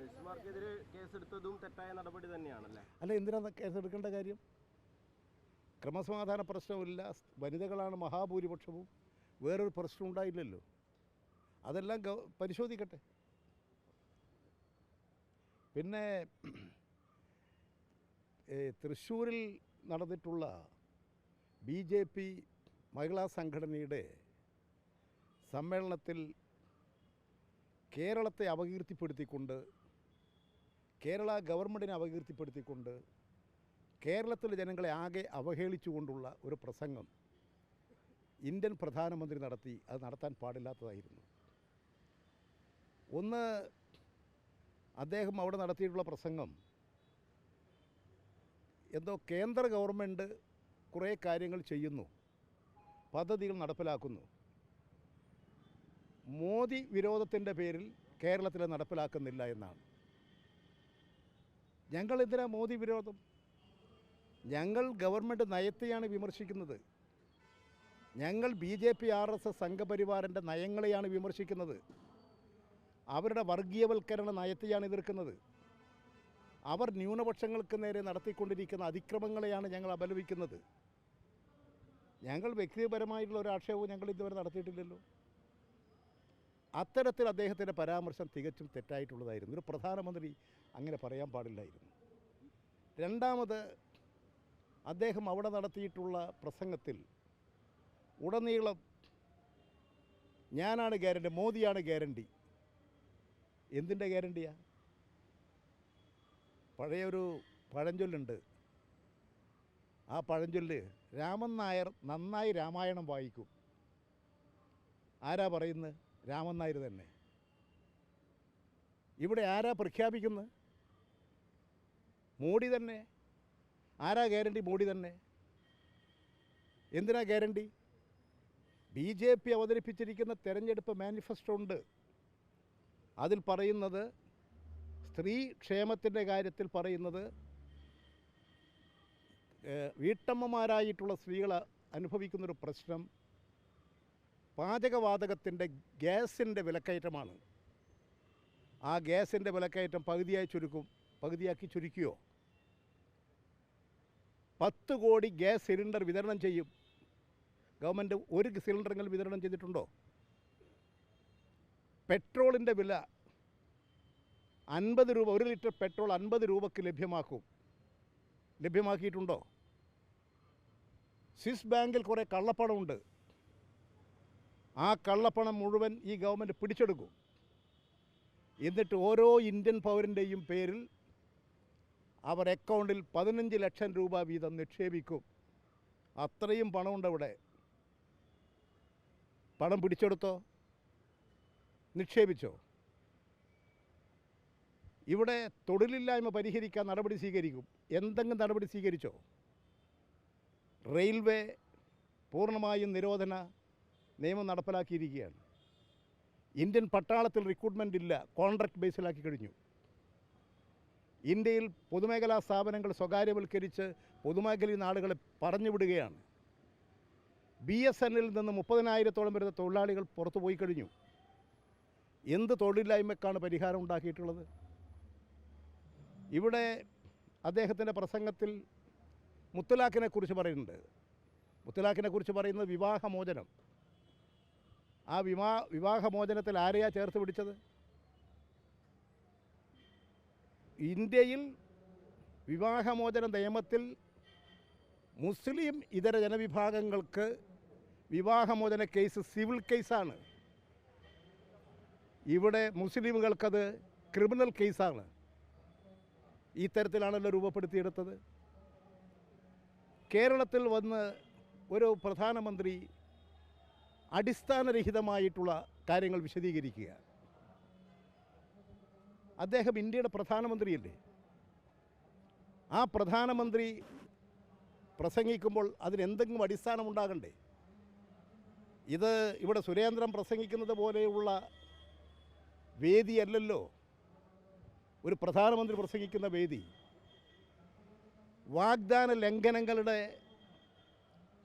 നഴ്സുമാർക്കെതിരെ കേസെടുത്തതും തെറ്റായ നടപടി തന്നെയാണല്ലേ? അല്ല, എന്തിനാണ് കേസെടുക്കേണ്ട കാര്യം? ക്രമസമാധാന പ്രശ്നമില്ല, വനിതകളാണ് മഹാഭൂരിപക്ഷവും, വേറൊരു പ്രശ്നം ഉണ്ടായില്ലല്ലോ. അതെല്ലാം പരിശോധിക്കട്ടെ. പിന്നെ തൃശ്ശൂരിൽ നടന്നിട്ടുള്ള BJP മഹിളാ സംഘടനയുടെ സമ്മേളനത്തിൽ കേരളത്തെ അപകീർത്തിപ്പെടുത്തിക്കൊണ്ട്, കേരള ഗവൺമെൻറ്റിനെ അപകീർത്തിപ്പെടുത്തിക്കൊണ്ട്, കേരളത്തിലെ ജനങ്ങളെ ആകെ അവഹേളിച്ചുകൊണ്ടുള്ള ഒരു പ്രസംഗം ഇന്ത്യൻ പ്രധാനമന്ത്രി നടത്തി. അത് നടത്താൻ പാടില്ലാത്തതായിരുന്നു. ഒന്ന്, അദ്ദേഹം അവിടെ നടത്തിയിട്ടുള്ള പ്രസംഗം എന്തോ കേന്ദ്ര ഗവൺമെൻറ് കുറേ കാര്യങ്ങൾ ചെയ്യുന്നു, പദ്ധതികൾ നടപ്പിലാക്കുന്നു, മോദി വിരോധത്തിൻ്റെ പേരിൽ കേരളത്തിൽ നടപ്പിലാക്കുന്നില്ല എന്നാണ്. ഞങ്ങൾ എന്തിനാ മോദി വിരോധം? ഞങ്ങൾ ഗവൺമെൻറ് നയത്തെയാണ് വിമർശിക്കുന്നത്. ഞങ്ങൾ BJP RSS സംഘപരിവാറിൻ്റെ നയങ്ങളെയാണ് വിമർശിക്കുന്നത്. അവരുടെ വർഗീയവൽക്കരണ നയത്തെയാണ് എതിർക്കുന്നത്. അവർ ന്യൂനപക്ഷങ്ങൾക്ക് നേരെ നടത്തിക്കൊണ്ടിരിക്കുന്ന അതിക്രമങ്ങളെയാണ് ഞങ്ങൾ അപലപിക്കുന്നത്. ഞങ്ങൾ വ്യക്തിപരമായിട്ടുള്ള ഒരു ആക്ഷേപവും ഞങ്ങൾ ഇതുവരെ നടത്തിയിട്ടില്ലല്ലോ. അത്തരത്തിൽ അദ്ദേഹത്തിൻ്റെ പരാമർശം തികച്ചും തെറ്റായിട്ടുള്ളതായിരുന്നു. ഒരു പ്രധാനമന്ത്രി അങ്ങനെ പറയാൻ പാടില്ലായിരുന്നു. രണ്ടാമത്, അദ്ദേഹം അവിടെ നടത്തിയിട്ടുള്ള പ്രസംഗത്തിൽ ഉടനീളം ഞാനാണ് ഗ്യാരണ്ടി, മോദിയാണ് ഗ്യാരണ്ടി. എന്തിൻ്റെ ഗ്യാരണ്ടിയാണ്? പഴയൊരു പഴഞ്ചൊല്ലുണ്ട്. ആ പഴഞ്ചൊല്ല്, രാമൻ നായർ നന്നായി രാമായണം വായിക്കും. ആരാ പറയുന്നത്? രാമൻ നായർ തന്നെ. ഇവിടെ ആരാ പ്രഖ്യാപിക്കുന്നത്? മോഡി തന്നെ. ആരാ ഗ്യാരണ്ടി? മോഡി തന്നെ. എന്തിനാ ഗ്യാരണ്ടി? BJP അവതരിപ്പിച്ചിരിക്കുന്ന തെരഞ്ഞെടുപ്പ് മാനിഫെസ്റ്റോ ഉണ്ട്. അതിൽ പറയുന്നത്, സ്ത്രീ ക്ഷേമത്തിൻ്റെ കാര്യത്തിൽ പറയുന്നത്, വീട്ടമ്മമാരായിട്ടുള്ള സ്ത്രീകൾ അനുഭവിക്കുന്നൊരു പ്രശ്നം പാചകവാതകത്തിൻ്റെ ഗ്യാസിൻ്റെ വിലക്കയറ്റമാണ്. ആ ഗ്യാസിൻ്റെ വിലക്കയറ്റം പകുതിയാക്കി ചുരുക്കിയോ? 10 കോടി ഗ്യാസ് സിലിണ്ടർ വിതരണം ചെയ്യും. ഗവൺമെൻറ് ഒരു സിലിണ്ടറെങ്കിലും വിതരണം ചെയ്തിട്ടുണ്ടോ? പെട്രോളിൻ്റെ വില 50 രൂപ, 1 ലിറ്റർ പെട്രോൾ 50 രൂപയ്ക്ക് ലഭ്യമാക്കിയിട്ടുണ്ടോ? സ്വിസ് ബാങ്കിൽ കുറേ കള്ളപ്പണമുണ്ട്. ആ കള്ളപ്പണം മുഴുവൻ ഈ ഗവൺമെൻറ് പിടിച്ചെടുക്കും. എന്നിട്ട് ഓരോ ഇന്ത്യൻ പൗരൻ്റെയും പേരിൽ അവർ അക്കൗണ്ടിൽ 15 ലക്ഷം രൂപ വീതം നിക്ഷേപിക്കും. അത്രയും പണമുണ്ട് അവിടെ. പണം പിടിച്ചെടുത്തോ? നിക്ഷേപിച്ചോ? ഇവിടെ തൊഴിലില്ലായ്മ പരിഹരിക്കാൻ നടപടി സ്വീകരിക്കും. എന്തെങ്കിലും നടപടി സ്വീകരിച്ചോ? റെയിൽവേ പൂർണ്ണമായും നിരോധന നിയമം നടപ്പിലാക്കിയിരിക്കുകയാണ്. ഇന്ത്യൻ പട്ടാളത്തിൽ റിക്രൂട്ട്മെൻ്റ് ഇല്ല, കോൺട്രാക്ട് ബേസിലാക്കി കഴിഞ്ഞു. ഇന്ത്യയിൽ പൊതുമേഖലാ സ്ഥാപനങ്ങൾ സ്വകാര്യവൽക്കരിച്ച് പൊതുമേഖലയിൽ നിന്ന് ആളുകളെ പറഞ്ഞുവിടുകയാണ്. BSNL നിന്ന് 30,000-ഓളം വരുന്ന തൊഴിലാളികൾ പുറത്തു പോയി കഴിഞ്ഞു. എന്ത് തൊഴിലില്ലായ്മക്കാണ് പരിഹാരം ഉണ്ടാക്കിയിട്ടുള്ളത്? ഇവിടെ അദ്ദേഹത്തിൻ്റെ പ്രസംഗത്തിൽ മുത്തലാഖിനെക്കുറിച്ച് പറയുന്നുണ്ട്. മുത്തലാഖിനെക്കുറിച്ച് പറയുന്നത് വിവാഹമോചനം. ആ വിവാഹമോചനത്തിൽ ആരെയാ ചേർത്ത് പിടിച്ചത്? ഇന്ത്യയിൽ വിവാഹമോചന നിയമത്തിൽ മുസ്ലിം ഇതര ജനവിഭാഗങ്ങൾക്ക് വിവാഹമോചന കേസ് സിവിൽ കേസാണ്. ഇവിടെ മുസ്ലിമുകൾക്കത് ക്രിമിനൽ കേസാണ്. ഈ തരത്തിലാണല്ലോ രൂപപ്പെടുത്തിയെടുത്തത്. കേരളത്തിൽ വന്ന് ഒരു പ്രധാനമന്ത്രി അടിസ്ഥാനരഹിതമായിട്ടുള്ള കാര്യങ്ങൾ വിശദീകരിക്കുക. അദ്ദേഹം ഇന്ത്യയുടെ പ്രധാനമന്ത്രിയല്ലേ? ആ പ്രധാനമന്ത്രി പ്രസംഗിക്കുമ്പോൾ അതിനെന്തെങ്കിലും അടിസ്ഥാനമുണ്ടാകണ്ടേ? ഇത് ഇവിടെ സുരേന്ദ്രൻ പ്രസംഗിക്കുന്നത് പോലെയുള്ള വേദിയല്ലല്ലോ ഒരു പ്രധാനമന്ത്രി പ്രസംഗിക്കുന്ന വേദി. വാഗ്ദാന ലംഘനങ്ങളുടെ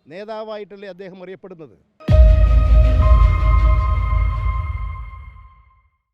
നേതാവായിട്ടല്ലേ അദ്ദേഹം അറിയപ്പെടുന്നത്.